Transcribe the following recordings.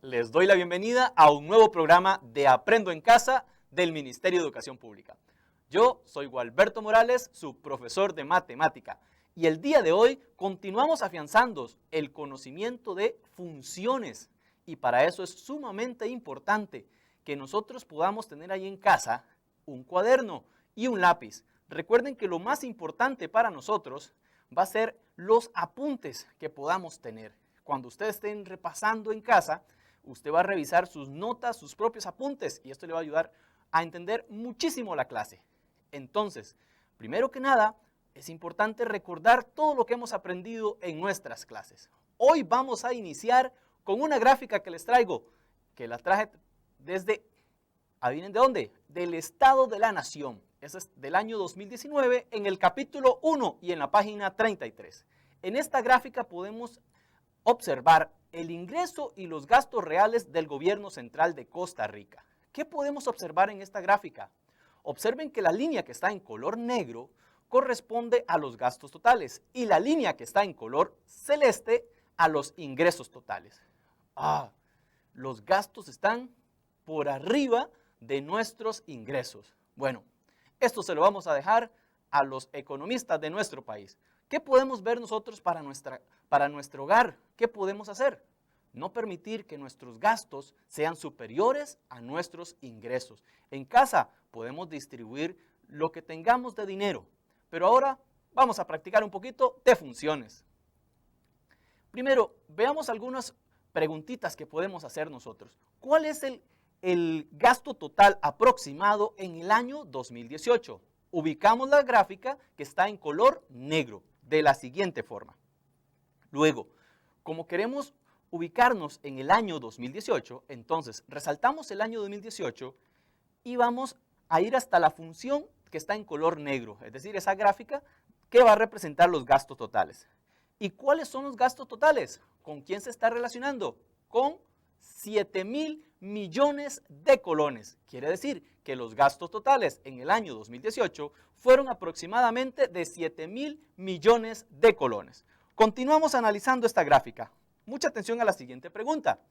Les doy la bienvenida a un nuevo programa de Aprendo en Casa del Ministerio de Educación Pública. Yo soy Gualberto Morales, su profesor de matemática, y el día de hoy continuamos afianzando el conocimiento de funciones, y para eso es sumamente importante que nosotros podamos tener ahí en casa un cuaderno y un lápiz. Recuerden que lo más importante para nosotros va a ser los apuntes que podamos tener. Cuando ustedes estén repasando en casa, usted va a revisar sus notas, sus propios apuntes, y esto le va a ayudar a entender muchísimo la clase. Entonces, primero que nada, es importante recordar todo lo que hemos aprendido en nuestras clases. Hoy vamos a iniciar con una gráfica que les traigo, que la traje desde, ¿adivinen de dónde? Del Estado de la Nación. Eso es del año 2019, en el capítulo 1 y en la página 33. En esta gráfica podemos observar el ingreso y los gastos reales del gobierno central de Costa Rica. ¿Qué podemos observar en esta gráfica? Observen que la línea que está en color negro corresponde a los gastos totales y la línea que está en color celeste a los ingresos totales. Los gastos están por arriba de nuestros ingresos. Bueno, esto se lo vamos a dejar a los economistas de nuestro país. ¿Qué podemos ver nosotros para nuestro hogar? ¿Qué podemos hacer? No permitir que nuestros gastos sean superiores a nuestros ingresos. En casa podemos distribuir lo que tengamos de dinero, pero ahora vamos a practicar un poquito de funciones. Primero, veamos algunas preguntitas que podemos hacer nosotros. ¿Cuál es el gasto total aproximado en el año 2018? Ubicamos la gráfica que está en color negro de la siguiente forma. Luego, como queremos ubicarnos en el año 2018, entonces resaltamos el año 2018 y vamos a ir hasta la función que está en color negro, es decir, esa gráfica que va a representar los gastos totales. ¿Y cuáles son los gastos totales? ¿Con quién se está relacionando? Con 7,000 millones de colones. Quiere decir que los gastos totales en el año 2018 fueron aproximadamente de 7,000 millones de colones. Continuamos analizando esta gráfica. Mucha atención a la siguiente pregunta.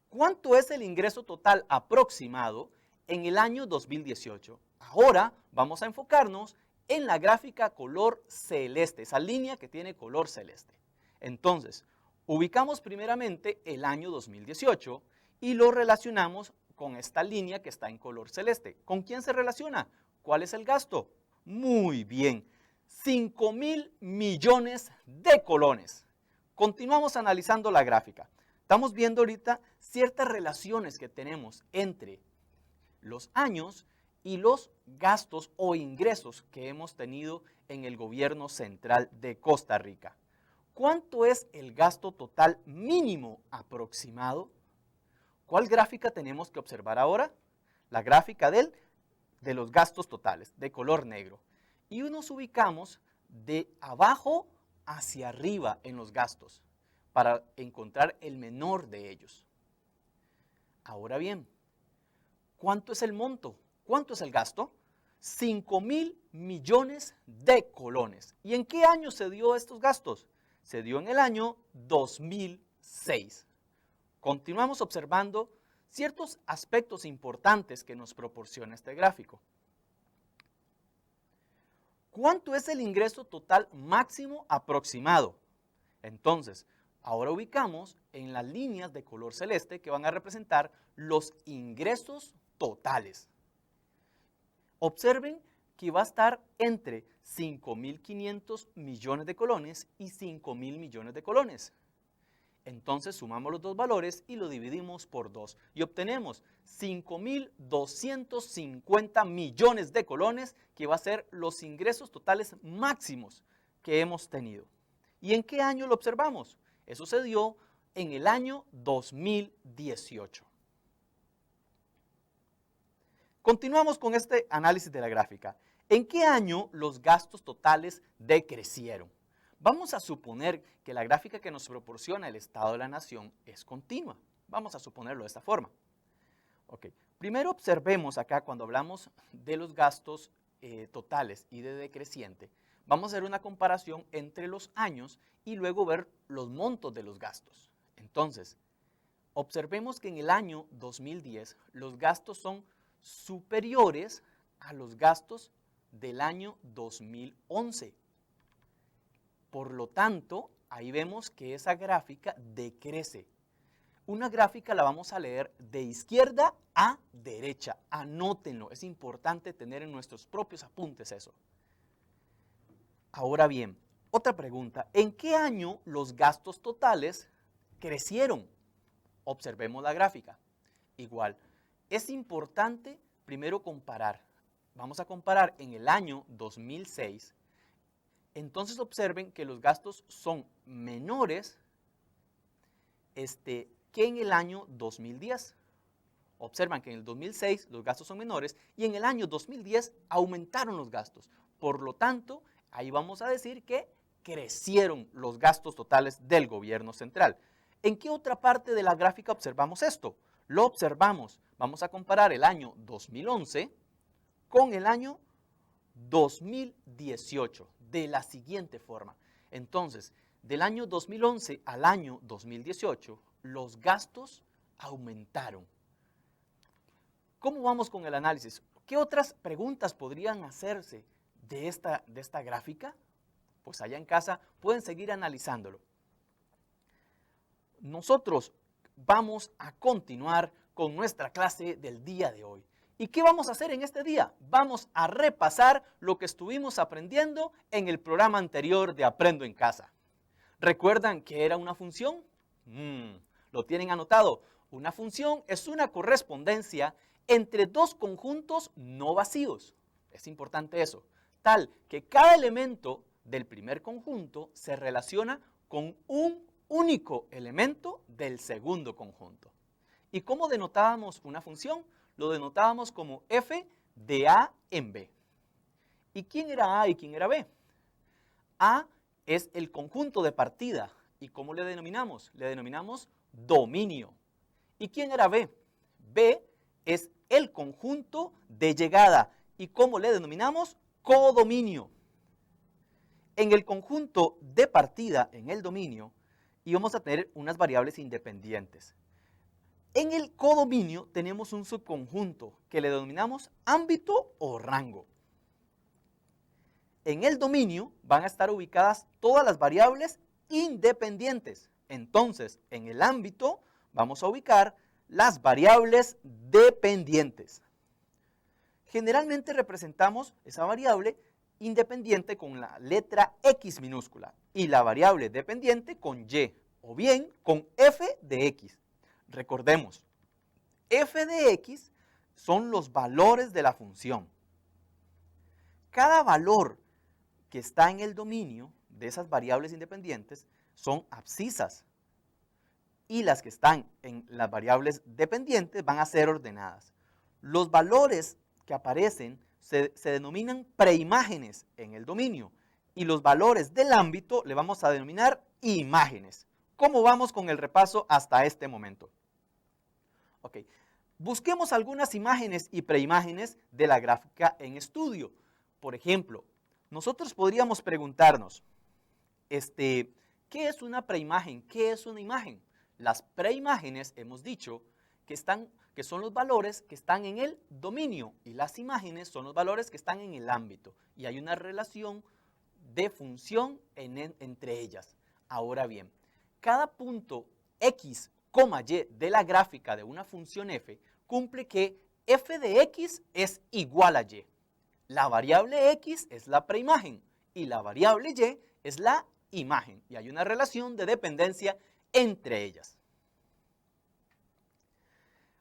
¿Cuánto es el ingreso total aproximado en el año 2018? Ahora vamos a enfocarnos en la gráfica color celeste, esa línea que tiene color celeste. Entonces, ubicamos primeramente el año 2018 y lo relacionamos con esta línea que está en color celeste. ¿Con quién se relaciona? ¿Cuál es el gasto? Muy bien, 5,000 millones de colones. Continuamos analizando la gráfica. Estamos viendo ahorita ciertas relaciones que tenemos entre los años y los gastos o ingresos que hemos tenido en el gobierno central de Costa Rica. ¿Cuánto es el gasto total mínimo aproximado? ¿Cuál gráfica tenemos que observar ahora? La gráfica de los gastos totales, de color negro. Y nos ubicamos de abajo hacia arriba en los gastos para encontrar el menor de ellos. Ahora bien, ¿cuánto es el monto? ¿Cuánto es el gasto? 5,000 millones de colones. ¿Y en qué año se dio estos gastos? Se dio en el año 2006. Continuamos observando ciertos aspectos importantes que nos proporciona este gráfico. ¿Cuánto es el ingreso total máximo aproximado? Entonces, ahora ubicamos en las líneas de color celeste que van a representar los ingresos totales. Observen que va a estar entre 5,500 millones de colones y 5,000 millones de colones. Entonces sumamos los dos valores y lo dividimos por 2 y obtenemos 5,250 millones de colones, que va a ser los ingresos totales máximos que hemos tenido. ¿Y en qué año lo observamos? Eso se dio en el año 2018. Continuamos con este análisis de la gráfica. ¿En qué año los gastos totales decrecieron? Vamos a suponer que la gráfica que nos proporciona el Estado de la Nación es continua. Vamos a suponerlo de esta forma. Primero observemos acá cuando hablamos de los gastos totales y de decreciente. Vamos a hacer una comparación entre los años y luego ver los montos de los gastos. Entonces, observemos que en el año 2010 los gastos son superiores a los gastos del año 2011. Por lo tanto, ahí vemos que esa gráfica decrece. Una gráfica la vamos a leer de izquierda a derecha. Anótenlo, es importante tener en nuestros propios apuntes eso. Ahora bien, otra pregunta, ¿en qué año los gastos totales crecieron? Observemos la gráfica. Igual, es importante primero comparar. Vamos a comparar en el año 2006. Entonces observen que los gastos son menores que en el año 2010. Observan que en el 2006 los gastos son menores y en el año 2010 aumentaron los gastos. Por lo tanto, ahí vamos a decir que crecieron los gastos totales del gobierno central. ¿En qué otra parte de la gráfica observamos esto? Lo observamos. Vamos a comparar el año 2011 con el año 2018 de la siguiente forma. Entonces, del año 2011 al año 2018, los gastos aumentaron. ¿Cómo vamos con el análisis? ¿Qué otras preguntas podrían hacerse de esta gráfica? Pues allá en casa pueden seguir analizándolo. Nosotros vamos a continuar con nuestra clase del día de hoy. ¿Y qué vamos a hacer en este día? Vamos a repasar lo que estuvimos aprendiendo en el programa anterior de Aprendo en Casa. ¿Recuerdan qué era una función? ¿Lo tienen anotado? Una función es una correspondencia entre dos conjuntos no vacíos. Es importante eso. Tal que cada elemento del primer conjunto se relaciona con un único elemento del segundo conjunto. ¿Y cómo denotábamos una función? Lo denotábamos como f de a en b. ¿Y quién era a y quién era b? A es el conjunto de partida. ¿Y cómo le denominamos? Le denominamos dominio. ¿Y quién era b? B es el conjunto de llegada. ¿Y cómo le denominamos? Codominio. En el conjunto de partida, en el dominio, íbamos a tener unas variables independientes. En el codominio tenemos un subconjunto que le denominamos ámbito o rango. En el dominio van a estar ubicadas todas las variables independientes. Entonces, en el ámbito vamos a ubicar las variables dependientes. Generalmente representamos esa variable independiente con la letra X minúscula y la variable dependiente con Y o bien con f de X. Recordemos, f de X son los valores de la función. Cada valor que está en el dominio de esas variables independientes son abscisas y las que están en las variables dependientes van a ser ordenadas. Los valores que aparecen se denominan preimágenes en el dominio y los valores del ámbito le vamos a denominar imágenes. ¿Cómo vamos con el repaso hasta este momento? Ok, busquemos algunas imágenes y preimágenes de la gráfica en estudio. Por ejemplo, nosotros podríamos preguntarnos, ¿qué es una preimagen? ¿Qué es una imagen? Las preimágenes hemos dicho que son los valores que están en el dominio y las imágenes son los valores que están en el ámbito y hay una relación de función entre ellas. Ahora bien, cada punto X, Y de la gráfica de una función f cumple que f de X es igual a Y. La variable X es la preimagen y la variable Y es la imagen y hay una relación de dependencia entre ellas.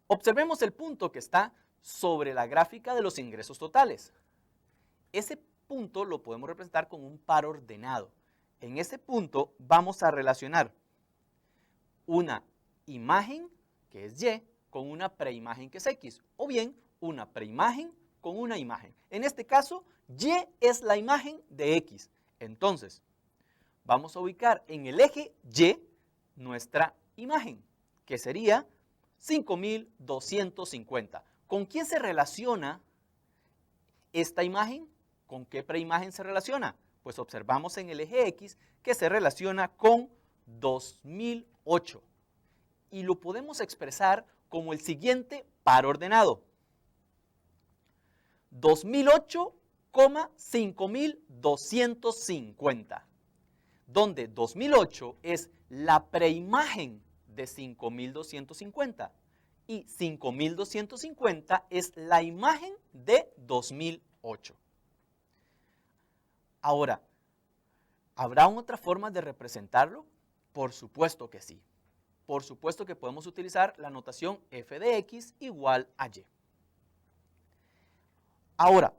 Observemos el punto que está sobre la gráfica de los ingresos totales. Ese punto lo podemos representar con un par ordenado. En ese punto vamos a relacionar una imagen, que es Y, con una preimagen, que es X, o bien una preimagen con una imagen. En este caso, Y es la imagen de X. Entonces, vamos a ubicar en el eje Y nuestra imagen, que sería 5.250. ¿Con quién se relaciona esta imagen? ¿Con qué preimagen se relaciona? Pues observamos en el eje X que se relaciona con 2008. y lo podemos expresar como el siguiente par ordenado. 2008,5250, donde 2008 es la preimagen de 5250 y 5250 es la imagen de 2008. Ahora, ¿habrá otra forma de representarlo? Por supuesto que sí. Por supuesto que podemos utilizar la notación f de x igual a y. Ahora,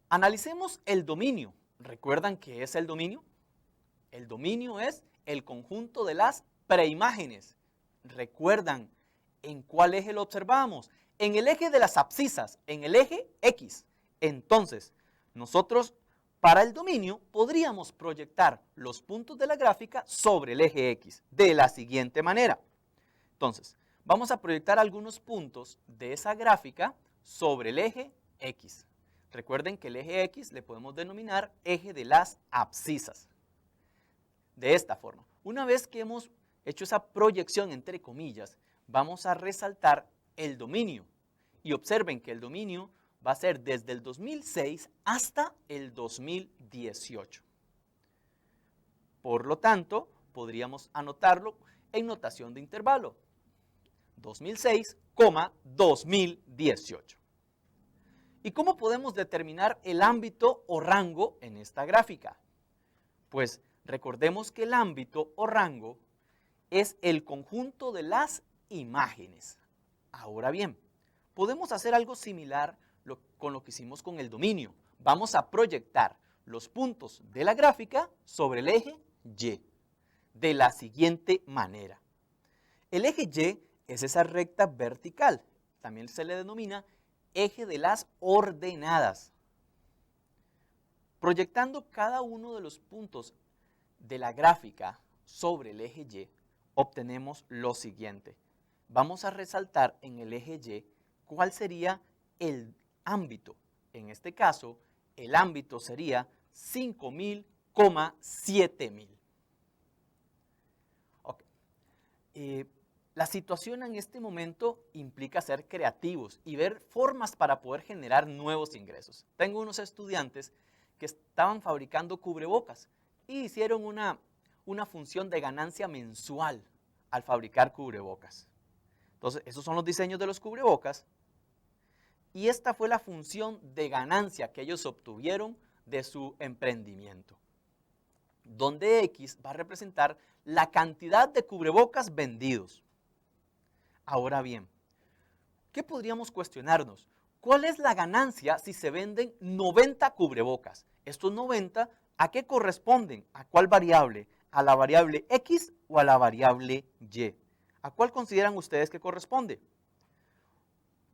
analicemos el dominio. ¿Recuerdan qué es el dominio? El dominio es el conjunto de las preimágenes. ¿Recuerdan en cuál eje lo observamos? En el eje de las abscisas, en el eje X. Entonces, nosotros para el dominio podríamos proyectar los puntos de la gráfica sobre el eje X de la siguiente manera. Entonces, vamos a proyectar algunos puntos de esa gráfica sobre el eje X. Recuerden que el eje X le podemos denominar eje de las abscisas. De esta forma, una vez que hemos hecho esa proyección entre comillas, vamos a resaltar el dominio. Y observen que el dominio va a ser desde el 2006 hasta el 2018. Por lo tanto, podríamos anotarlo en notación de intervalo. 2006, 2018. ¿Y cómo podemos determinar el ámbito o rango en esta gráfica? Pues recordemos que el ámbito o rango es el conjunto de las imágenes. Ahora bien, podemos hacer algo similar con lo que hicimos con el dominio. Vamos a proyectar los puntos de la gráfica sobre el eje Y de la siguiente manera. El eje Y es esa recta vertical, también se le denomina eje de las ordenadas. Proyectando cada uno de los puntos de la gráfica sobre el eje Y, obtenemos lo siguiente. Vamos a resaltar en el eje Y cuál sería el ámbito. En este caso, el ámbito sería 5.000, 7.000. Okay. La situación en este momento implica ser creativos y ver formas para poder generar nuevos ingresos. Tengo unos estudiantes que estaban fabricando cubrebocas y hicieron una función de ganancia mensual al fabricar cubrebocas. Entonces, esos son los diseños de los cubrebocas y esta fue la función de ganancia que ellos obtuvieron de su emprendimiento, donde X va a representar la cantidad de cubrebocas vendidos. Ahora bien, ¿qué podríamos cuestionarnos? ¿Cuál es la ganancia si se venden 90 cubrebocas? Estos 90, ¿a qué corresponden? ¿A cuál variable? ¿A la variable X o a la variable Y? ¿A cuál consideran ustedes que corresponde?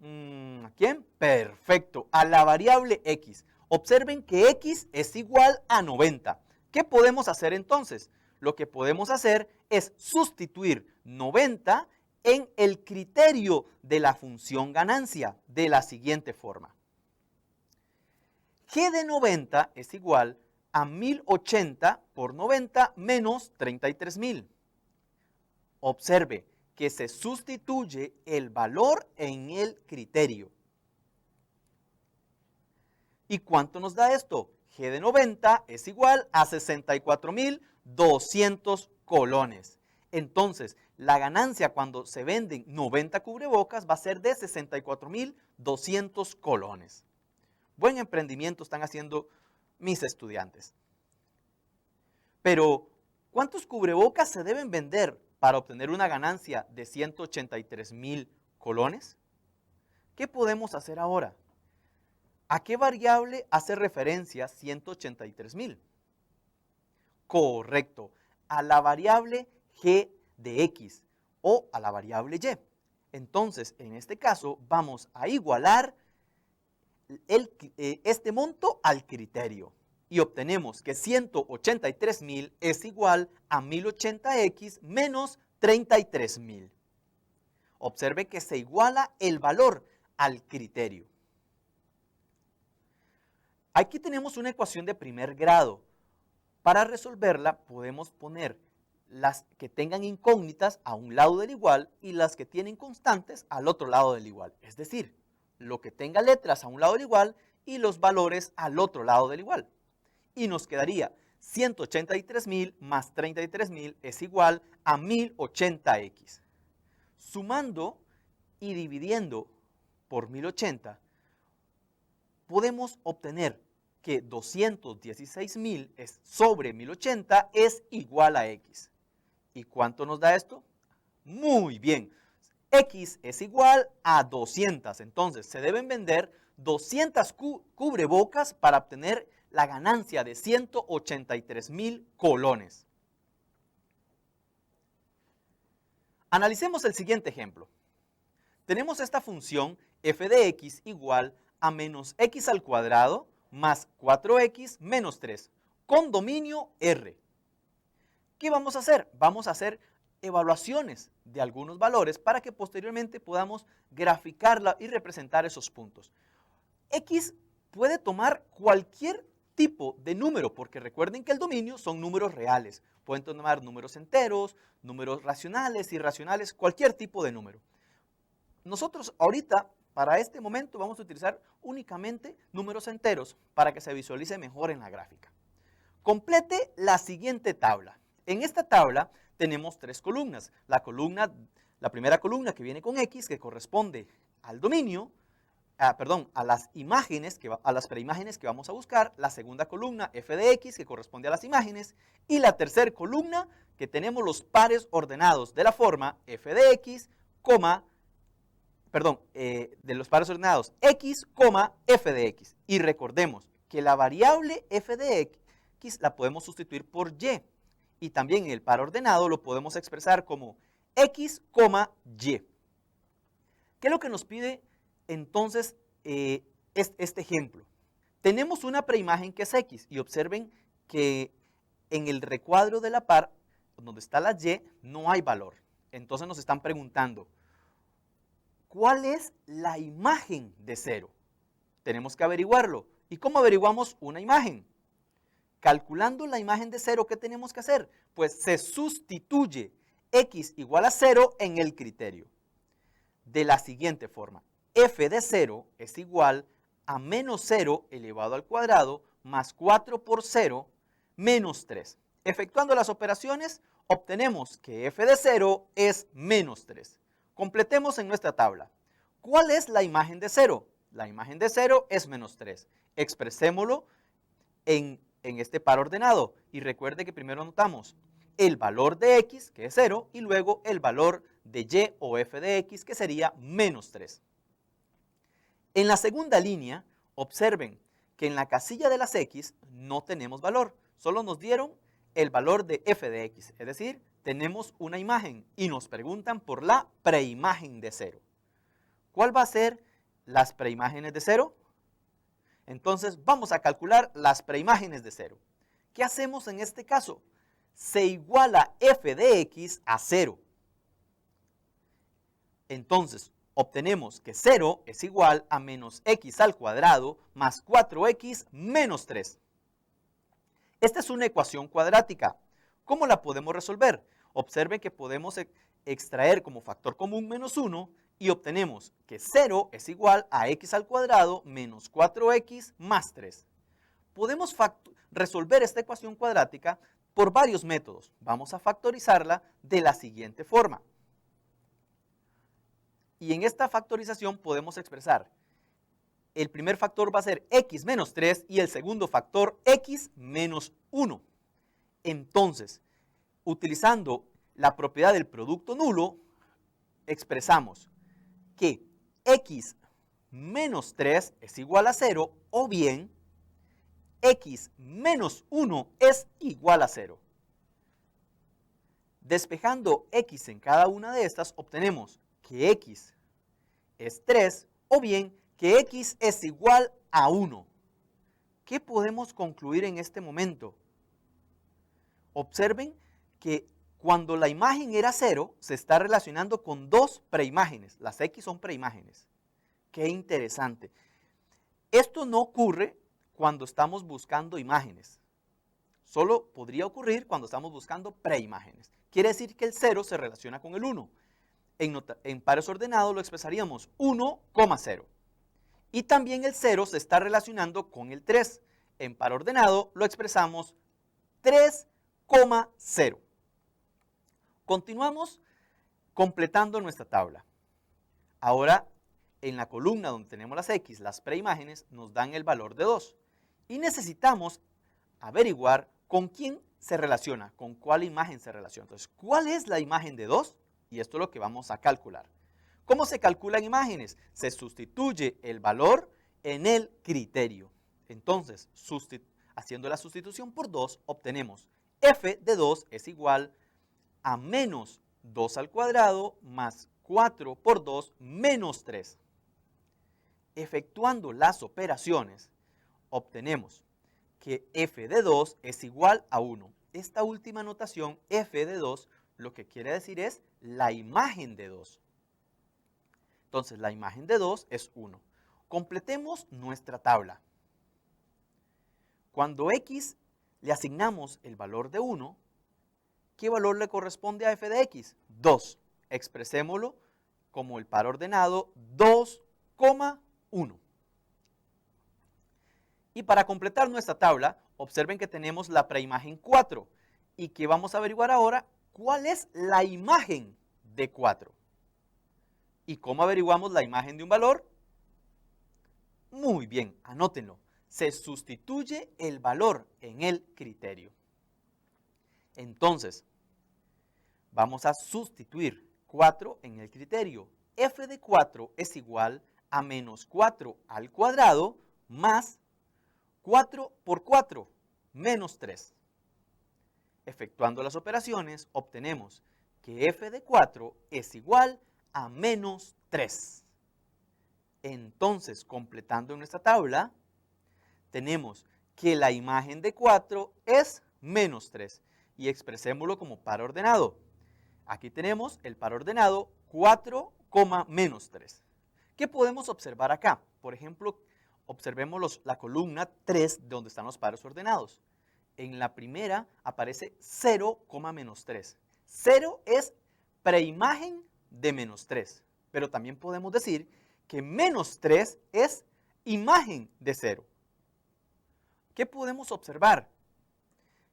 ¿A quién? Perfecto, a la variable X. Observen que X es igual a 90. ¿Qué podemos hacer entonces? Lo que podemos hacer es sustituir 90 en el criterio de la función ganancia de la siguiente forma. G de 90 es igual a 1080 por 90 menos 33.000. Observe que se sustituye el valor en el criterio. ¿Y cuánto nos da esto? G de 90 es igual a 64.200 colones. Entonces, la ganancia cuando se venden 90 cubrebocas va a ser de 64.200 colones. Buen emprendimiento están haciendo mis estudiantes. Pero, ¿cuántos cubrebocas se deben vender para obtener una ganancia de 183.000 colones? ¿Qué podemos hacer ahora? ¿A qué variable hace referencia 183.000? Correcto, a la variable G de X o a la variable Y. Entonces, en este caso, vamos a igualar este monto al criterio y obtenemos que 183.000 es igual a 1080X menos 33.000. Observe que se iguala el valor al criterio. Aquí tenemos una ecuación de primer grado. Para resolverla podemos poner las que tengan incógnitas a un lado del igual y las que tienen constantes al otro lado del igual. Es decir, lo que tenga letras a un lado del igual y los valores al otro lado del igual. Y nos quedaría 183.000 más 33.000 es igual a 1080x. Sumando y dividiendo por 1080, podemos obtener que 216.000 sobre 1080 es igual a x. ¿Y cuánto nos da esto? Muy bien, x es igual a 200. Entonces, se deben vender 200 cubrebocas para obtener la ganancia de 183.000 colones. Analicemos el siguiente ejemplo. Tenemos esta función f de x igual a menos x al cuadrado más 4x menos 3 con dominio R. ¿Qué vamos a hacer? Vamos a hacer evaluaciones de algunos valores para que posteriormente podamos graficarla y representar esos puntos. X puede tomar cualquier tipo de número, porque recuerden que el dominio son números reales. Pueden tomar números enteros, números racionales, irracionales, cualquier tipo de número. Nosotros ahorita, para este momento, vamos a utilizar únicamente números enteros para que se visualice mejor en la gráfica. Complete la siguiente tabla. En esta tabla tenemos tres columnas. La primera columna que viene con X, que corresponde al dominio, a las imágenes, a las preimágenes que vamos a buscar. La segunda columna, f de x, que corresponde a las imágenes. Y la tercera columna, que tenemos los pares ordenados de la forma f de x, de los pares ordenados x, f de x. Y recordemos que la variable f de x la podemos sustituir por y. Y también en el par ordenado lo podemos expresar como x, y. ¿Qué es lo que nos pide entonces este ejemplo? Tenemos una preimagen que es x y observen que en el recuadro de la par, donde está la y, no hay valor. Entonces nos están preguntando, ¿cuál es la imagen de 0? Tenemos que averiguarlo. ¿Y cómo averiguamos una imagen? Calculando la imagen de 0, ¿qué tenemos que hacer? Pues se sustituye x igual a 0 en el criterio. De la siguiente forma, f de 0 es igual a menos 0 elevado al cuadrado más 4 por 0 menos 3. Efectuando las operaciones, obtenemos que f de 0 es menos 3. Completemos en nuestra tabla. ¿Cuál es la imagen de 0? La imagen de 0 es menos 3. Expresémoslo en este par ordenado. Y recuerde que primero anotamos el valor de x, que es 0, y luego el valor de y o f de x, que sería menos 3. En la segunda línea, observen que en la casilla de las x no tenemos valor, solo nos dieron el valor de f de x, es decir, tenemos una imagen y nos preguntan por la preimagen de 0. ¿Cuál va a ser las preimágenes de 0? Entonces vamos a calcular las preimágenes de 0. ¿Qué hacemos en este caso? Se iguala f de x a 0. Entonces obtenemos que 0 es igual a menos x al cuadrado más 4x menos 3. Esta es una ecuación cuadrática. ¿Cómo la podemos resolver? Observen que podemos extraer como factor común menos 1 y obtenemos que 0 es igual a x al cuadrado menos 4x más 3. Podemos resolver esta ecuación cuadrática por varios métodos. Vamos a factorizarla de la siguiente forma. Y en esta factorización podemos expresar, el primer factor va a ser x menos 3 y el segundo factor x menos 1. Entonces, utilizando la propiedad del producto nulo, expresamos que x menos 3 es igual a 0 o bien x menos 1 es igual a 0. Despejando x en cada una de estas, obtenemos que x es 3 o bien que x es igual a 1. ¿Qué podemos concluir en este momento? Observen que cuando la imagen era 0, se está relacionando con dos preimágenes. Las x son preimágenes. Qué interesante. Esto no ocurre cuando estamos buscando imágenes. solo podría ocurrir cuando estamos buscando preimágenes. Quiere decir que el 0 se relaciona con el 1. En pares ordenados lo expresaríamos 1,0. Y también el 0 se está relacionando con el 3. En par ordenado lo expresamos 3,0. Continuamos completando nuestra tabla. Ahora, en la columna donde tenemos las X, las preimágenes, nos dan el valor de 2. Y necesitamos averiguar con quién se relaciona, con cuál imagen se relaciona. Entonces, ¿cuál es la imagen de 2? Y esto es lo que vamos a calcular. ¿Cómo se calculan imágenes? Se sustituye el valor en el criterio. Entonces, haciendo la sustitución por 2, obtenemos f de 2 es igual a menos 2 al cuadrado más 4 por 2 menos 3. Efectuando las operaciones, obtenemos que f de 2 es igual a 1. Esta última notación, f de 2, lo que quiere decir es la imagen de 2. Entonces, la imagen de 2 es 1. Completemos nuestra tabla. Cuando x le asignamos el valor de 1, ¿qué valor le corresponde a f de x? 2. Expresémoslo como el par ordenado 2,1. Y para completar nuestra tabla, observen que tenemos la preimagen 4 y que vamos a averiguar ahora cuál es la imagen de 4. ¿Y cómo averiguamos la imagen de un valor? Muy bien, anótenlo. Se sustituye el valor en el criterio. Entonces, vamos a sustituir 4 en el criterio. F de 4 es igual a menos 4 al cuadrado más 4 por 4, menos 3. Efectuando las operaciones, obtenemos que f de 4 es igual a menos 3. Entonces, completando nuestra tabla, tenemos que la imagen de 4 es menos 3. Y expresémoslo como par ordenado. Aquí tenemos el par ordenado 4, menos 3. ¿Qué podemos observar acá? Por ejemplo, observemos la columna 3 donde están los pares ordenados. En la primera aparece 0, menos 3. 0 es preimagen de menos 3. Pero también podemos decir que menos 3 es imagen de 0. ¿Qué podemos observar?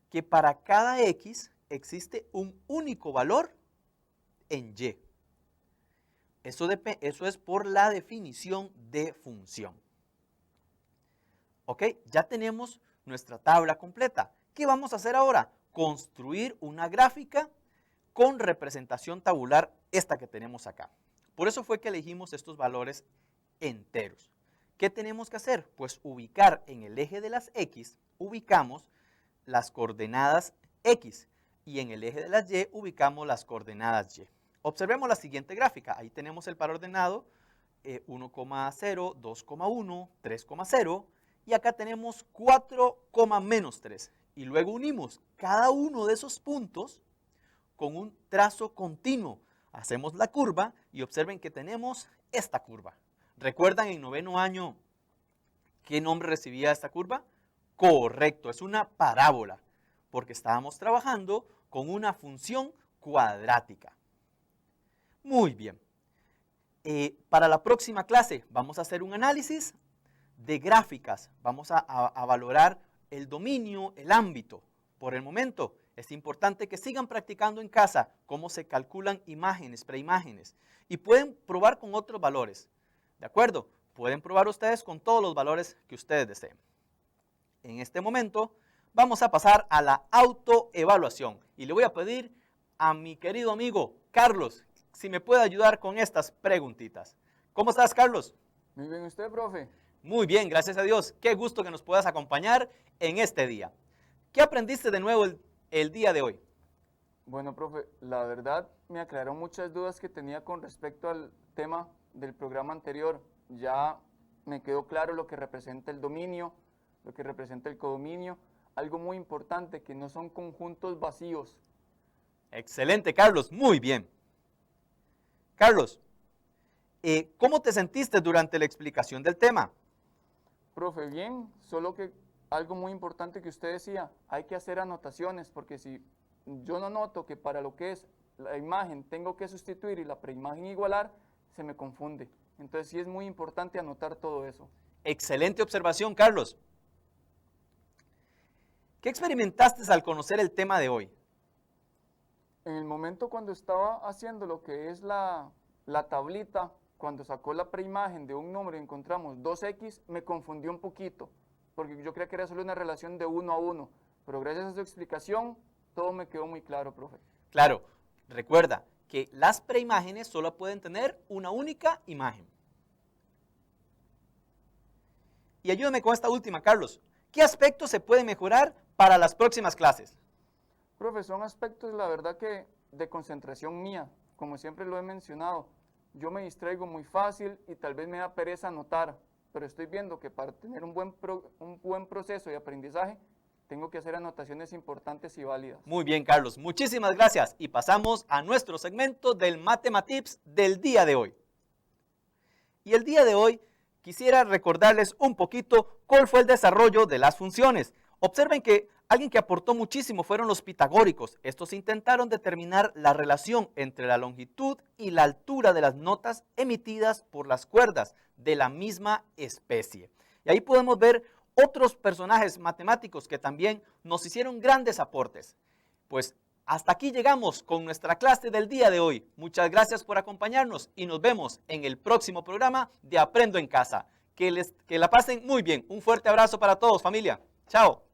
Que para cada x existe un único valor en y. Eso es por la definición de función. ¿Ok? Ya tenemos nuestra tabla completa. ¿Qué vamos a hacer ahora? Construir una gráfica con representación tabular, esta que tenemos acá. Por eso fue que elegimos estos valores enteros. ¿Qué tenemos que hacer? Pues ubicar en el eje de las x, ubicamos las coordenadas x y en el eje de las y ubicamos las coordenadas y. Observemos la siguiente gráfica. Ahí tenemos el par ordenado 1,0, 2,1, 3,0 y acá tenemos 4, menos 3. Y luego unimos cada uno de esos puntos con un trazo continuo. Hacemos la curva y observen que tenemos esta curva. ¿Recuerdan en noveno año qué nombre recibía esta curva? Correcto, es una parábola, porque estábamos trabajando con una función cuadrática. Muy bien. Para la próxima clase vamos a hacer un análisis de gráficas. Vamos a valorar el dominio, el ámbito. Por el momento, es importante que sigan practicando en casa cómo se calculan imágenes, preimágenes. Y pueden probar con otros valores. ¿De acuerdo? Pueden probar ustedes con todos los valores que ustedes deseen. En este momento vamos a pasar a la autoevaluación. Y le voy a pedir a mi querido amigo Carlos si me puede ayudar con estas preguntitas. ¿Cómo estás, Carlos? Muy bien, ¿usted, profe? Muy bien, gracias a Dios. Qué gusto que nos puedas acompañar en este día. ¿Qué aprendiste de nuevo el día de hoy? Bueno, profe, la verdad me aclaró muchas dudas que tenía con respecto al tema del programa anterior. Ya me quedó claro lo que representa el dominio, lo que representa el codominio. Algo muy importante, que no son conjuntos vacíos. Excelente, Carlos. Muy bien. Carlos, ¿cómo te sentiste durante la explicación del tema? Profe, bien, solo que algo muy importante que usted decía, hay que hacer anotaciones, porque si yo no noto que para lo que es la imagen tengo que sustituir y la preimagen igualar, se me confunde. Entonces sí es muy importante anotar todo eso. Excelente observación, Carlos. ¿Qué experimentaste al conocer el tema de hoy? En el momento cuando estaba haciendo lo que es la tablita, cuando sacó la preimagen de un número y encontramos 2x, me confundió un poquito, porque yo creía que era solo una relación de 1 a 1, pero gracias a su explicación, todo me quedó muy claro, profe. Claro, recuerda que las preimágenes solo pueden tener una única imagen. Y ayúdame con esta última, Carlos. ¿Qué aspectos se pueden mejorar para las próximas clases? Profe, son aspectos, la verdad, que de concentración mía, como siempre lo he mencionado. Yo me distraigo muy fácil y tal vez me da pereza anotar, pero estoy viendo que para tener un buen proceso de aprendizaje, tengo que hacer anotaciones importantes y válidas. Muy bien, Carlos. Muchísimas gracias. Y pasamos a nuestro segmento del Matematips del día de hoy. Y el día de hoy quisiera recordarles un poquito cuál fue el desarrollo de las funciones. Observen que alguien que aportó muchísimo fueron los pitagóricos. Estos intentaron determinar la relación entre la longitud y la altura de las notas emitidas por las cuerdas de la misma especie. Y ahí podemos ver otros personajes matemáticos que también nos hicieron grandes aportes. Pues hasta aquí llegamos con nuestra clase del día de hoy. Muchas gracias por acompañarnos y nos vemos en el próximo programa de Aprendo en Casa. Que la pasen muy bien. Un fuerte abrazo para todos, familia. Chao.